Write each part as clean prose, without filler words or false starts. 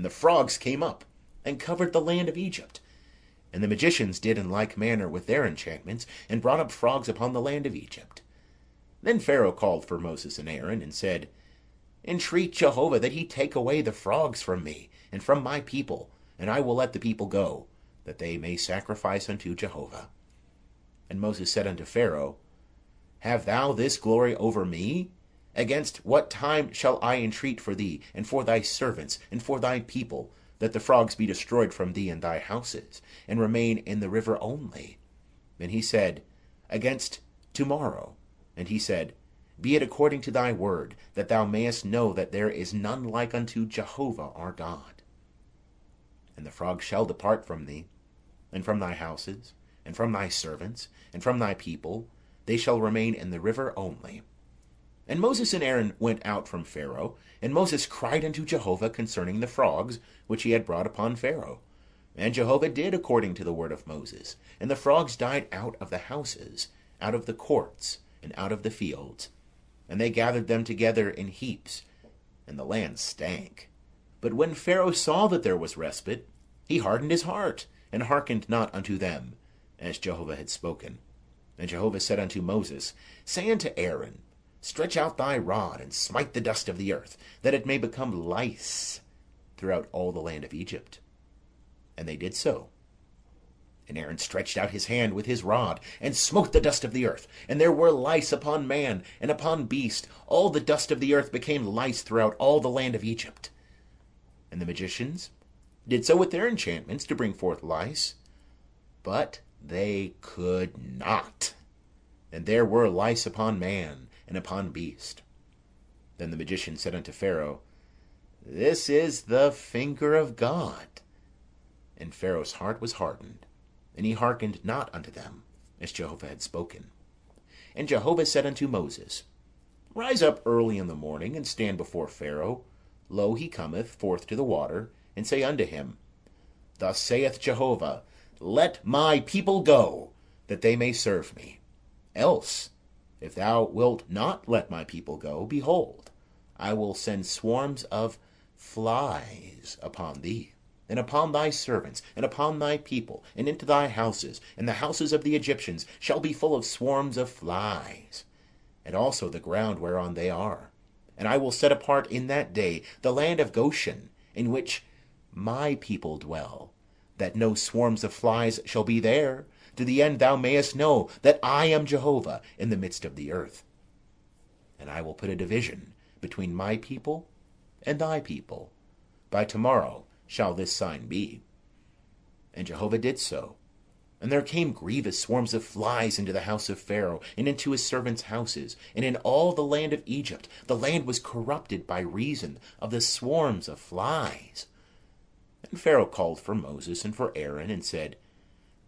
and the frogs came up, and covered the land of Egypt. And the magicians did in like manner with their enchantments, and brought up frogs upon the land of Egypt. Then Pharaoh called for Moses and Aaron, and said, Entreat Jehovah that he take away the frogs from me, and from my people, and I will let the people go, that they may sacrifice unto Jehovah. And Moses said unto Pharaoh, Have thou this glory over me? Against what time shall I entreat for thee, and for thy servants, and for thy people, that the frogs be destroyed from thee and thy houses, and remain in the river only? And he said, Against tomorrow. And he said, Be it according to thy word, that thou mayest know that there is none like unto Jehovah our God. And the frogs shall depart from thee, and from thy houses, and from thy servants, and from thy people, they shall remain in the river only. And Moses and Aaron went out from Pharaoh, and Moses cried unto Jehovah concerning the frogs which he had brought upon Pharaoh. And Jehovah did according to the word of Moses, and the frogs died out of the houses, out of the courts, and out of the fields. And they gathered them together in heaps, and the land stank. But when Pharaoh saw that there was respite, he hardened his heart, and hearkened not unto them, as Jehovah had spoken. And Jehovah said unto Moses, Say unto Aaron, Stretch out thy rod, and smite the dust of the earth, that it may become lice throughout all the land of Egypt. And they did so. And Aaron stretched out his hand with his rod, and smote the dust of the earth, and there were lice upon man, and upon beast. All the dust of the earth became lice throughout all the land of Egypt. And the magicians did so with their enchantments to bring forth lice, but they could not. And there were lice upon man, and upon beast. Then the magician said unto Pharaoh, This is the finger of God. And Pharaoh's heart was hardened, and he hearkened not unto them, as Jehovah had spoken. And Jehovah said unto Moses, Rise up early in the morning, and stand before Pharaoh. Lo, he cometh forth to the water, and say unto him, Thus saith Jehovah, Let my people go, that they may serve me. Else, if thou wilt not let my people go, behold, I will send swarms of flies upon thee, and upon thy servants, and upon thy people, and into thy houses, and the houses of the Egyptians shall be full of swarms of flies, and also the ground whereon they are. And I will set apart in that day the land of Goshen, in which my people dwell, that no swarms of flies shall be there, to the end thou mayest know that I am Jehovah in the midst of the earth. And I will put a division between my people and thy people. By tomorrow shall this sign be. And Jehovah did so. And there came grievous swarms of flies into the house of Pharaoh, and into his servants' houses, and in all the land of Egypt. The land was corrupted by reason of the swarms of flies. And Pharaoh called for Moses and for Aaron, and said,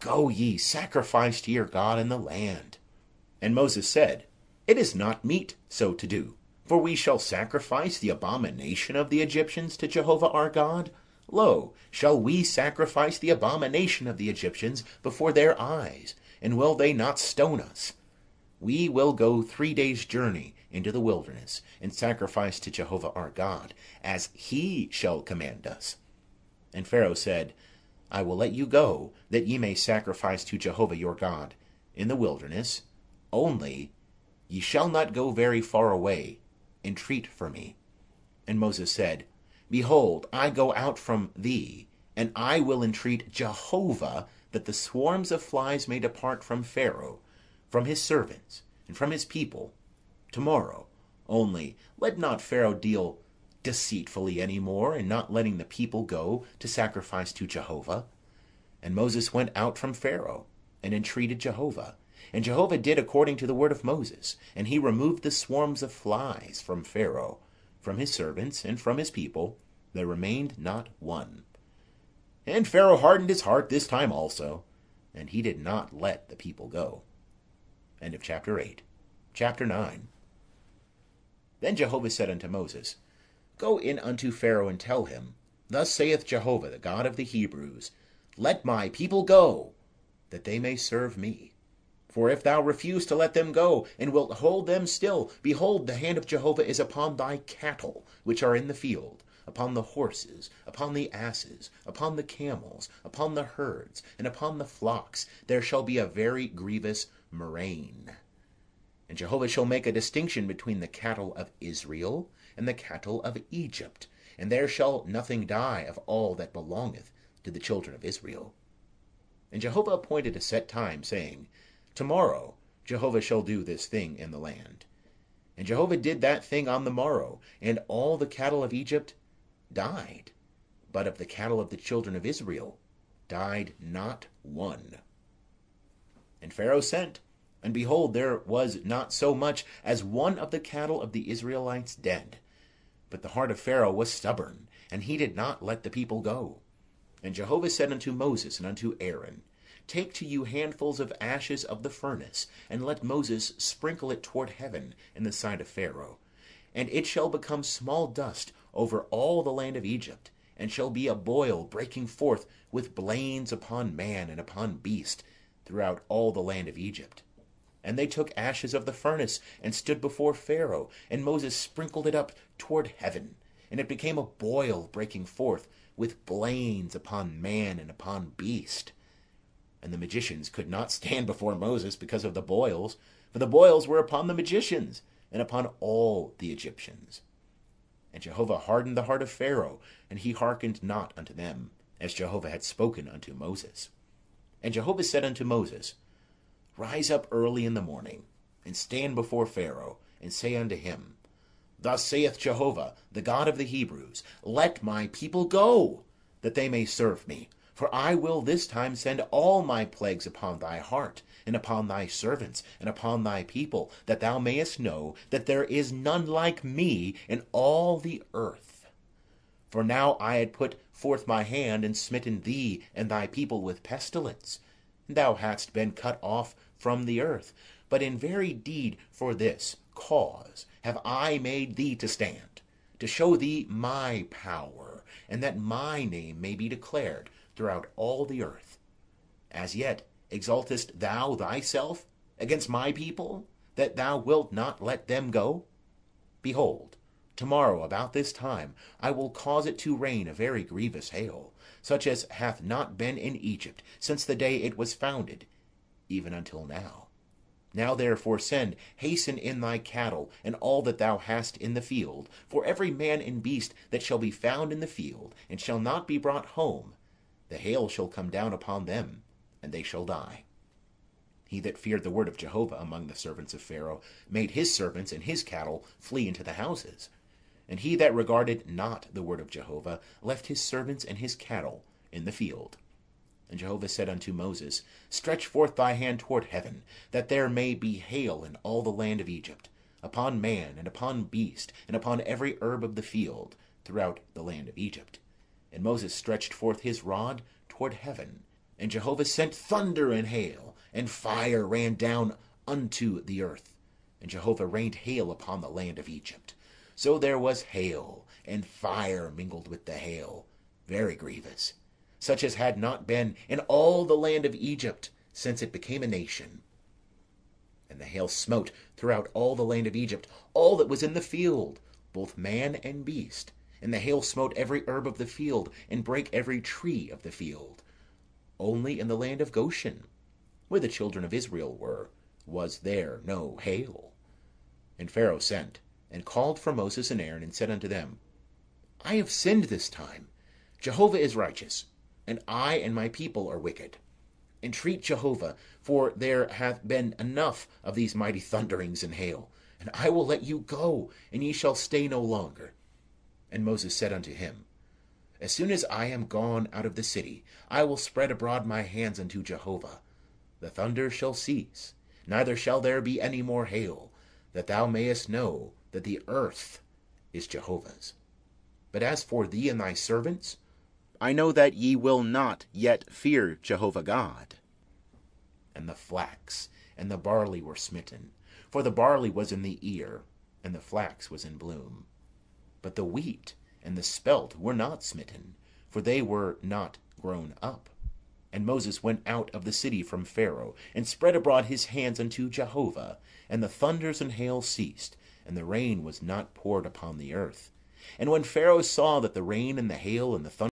Go ye, sacrifice to your God in the land. And Moses said, It is not meet so to do, for we shall sacrifice the abomination of the Egyptians to Jehovah our God. Lo, shall we sacrifice the abomination of the Egyptians before their eyes, and will they not stone us? We will go 3 days' journey into the wilderness, and sacrifice to Jehovah our God, as he shall command us. And Pharaoh said, I will let you go, that ye may sacrifice to Jehovah your God in the wilderness. Only ye shall not go very far away. Entreat for me. And Moses said, Behold, I go out from thee, and I will entreat Jehovah that the swarms of flies may depart from Pharaoh, from his servants, and from his people, tomorrow. Only let not Pharaoh deal deceitfully any more, in not letting the people go to sacrifice to Jehovah. And Moses went out from Pharaoh, and entreated Jehovah. And Jehovah did according to the word of Moses, and he removed the swarms of flies from Pharaoh, from his servants, and from his people. There remained not one. And Pharaoh hardened his heart this time also, and he did not let the people go. End of chapter 8. Chapter 9. Then Jehovah said unto Moses, Go in unto Pharaoh, and tell him, Thus saith Jehovah, the God of the Hebrews, Let my people go, that they may serve me. For if thou refuse to let them go, and wilt hold them still, behold, the hand of Jehovah is upon thy cattle, which are in the field, upon the horses, upon the asses, upon the camels, upon the herds, and upon the flocks, there shall be a very grievous murrain. And Jehovah shall make a distinction between the cattle of Israel and the cattle of Egypt, and there shall nothing die of all that belongeth to the children of Israel. And Jehovah appointed a set time, saying, Tomorrow Jehovah shall do this thing in the land. And Jehovah did that thing on the morrow, and all the cattle of Egypt died. But of the cattle of the children of Israel died not one. And Pharaoh sent, and behold, there was not so much as one of the cattle of the Israelites dead. But the heart of Pharaoh was stubborn, and he did not let the people go. And Jehovah said unto Moses and unto Aaron, Take to you handfuls of ashes of the furnace, and let Moses sprinkle it toward heaven in the sight of Pharaoh. And it shall become small dust over all the land of Egypt, and shall be a boil breaking forth with blains upon man and upon beast throughout all the land of Egypt. And they took ashes of the furnace, and stood before Pharaoh, and Moses sprinkled it up toward heaven, and it became a boil breaking forth with blains upon man and upon beast. And the magicians could not stand before Moses because of the boils, for the boils were upon the magicians, and upon all the Egyptians. And Jehovah hardened the heart of Pharaoh, and he hearkened not unto them, as Jehovah had spoken unto Moses. And Jehovah said unto Moses, Rise up early in the morning, and stand before Pharaoh, and say unto him, Thus saith Jehovah, the God of the Hebrews, Let my people go, that they may serve me. For I will this time send all my plagues upon thy heart, and upon thy servants, and upon thy people, that thou mayest know that there is none like me in all the earth. For now I had put forth my hand, and smitten thee and thy people with pestilence, and thou hadst been cut off from the earth. But in very deed for this cause have I made thee to stand, to show thee my power, and that my name may be declared throughout all the earth. As yet exaltest thou thyself against my people, that thou wilt not let them go? Behold, tomorrow about this time I will cause it to rain a very grievous hail, such as hath not been in Egypt since the day it was founded, even until now. Now therefore hasten in thy cattle, and all that thou hast in the field, for every man and beast that shall be found in the field, and shall not be brought home, the hail shall come down upon them, and they shall die. He that feared the word of Jehovah among the servants of Pharaoh made his servants and his cattle flee into the houses. And he that regarded not the word of Jehovah left his servants and his cattle in the field. And Jehovah said unto Moses, Stretch forth thy hand toward heaven, that there may be hail in all the land of Egypt, upon man, and upon beast, and upon every herb of the field, throughout the land of Egypt. And Moses stretched forth his rod toward heaven, and Jehovah sent thunder and hail, and fire ran down unto the earth. And Jehovah rained hail upon the land of Egypt. So there was hail, and fire mingled with the hail, very grievous, such as had not been in all the land of Egypt since it became a nation. And the hail smote throughout all the land of Egypt all that was in the field, both man and beast. And the hail smote every herb of the field, and brake every tree of the field. Only in the land of Goshen, where the children of Israel were, was there no hail. And Pharaoh sent, and called for Moses and Aaron, and said unto them, I have sinned this time. Jehovah is righteous, and I and my people are wicked. Entreat Jehovah, for there hath been enough of these mighty thunderings and hail, and I will let you go, and ye shall stay no longer. And Moses said unto him, As soon as I am gone out of the city, I will spread abroad my hands unto Jehovah. The thunder shall cease, neither shall there be any more hail, that thou mayest know that the earth is Jehovah's. But as for thee and thy servants, I know that ye will not yet fear Jehovah God. And the flax and the barley were smitten, for the barley was in the ear, and the flax was in bloom. But the wheat and the spelt were not smitten, for they were not grown up. And Moses went out of the city from Pharaoh, and spread abroad his hands unto Jehovah, and the thunders and hail ceased, and the rain was not poured upon the earth. And when Pharaoh saw that the rain and the hail and the thunder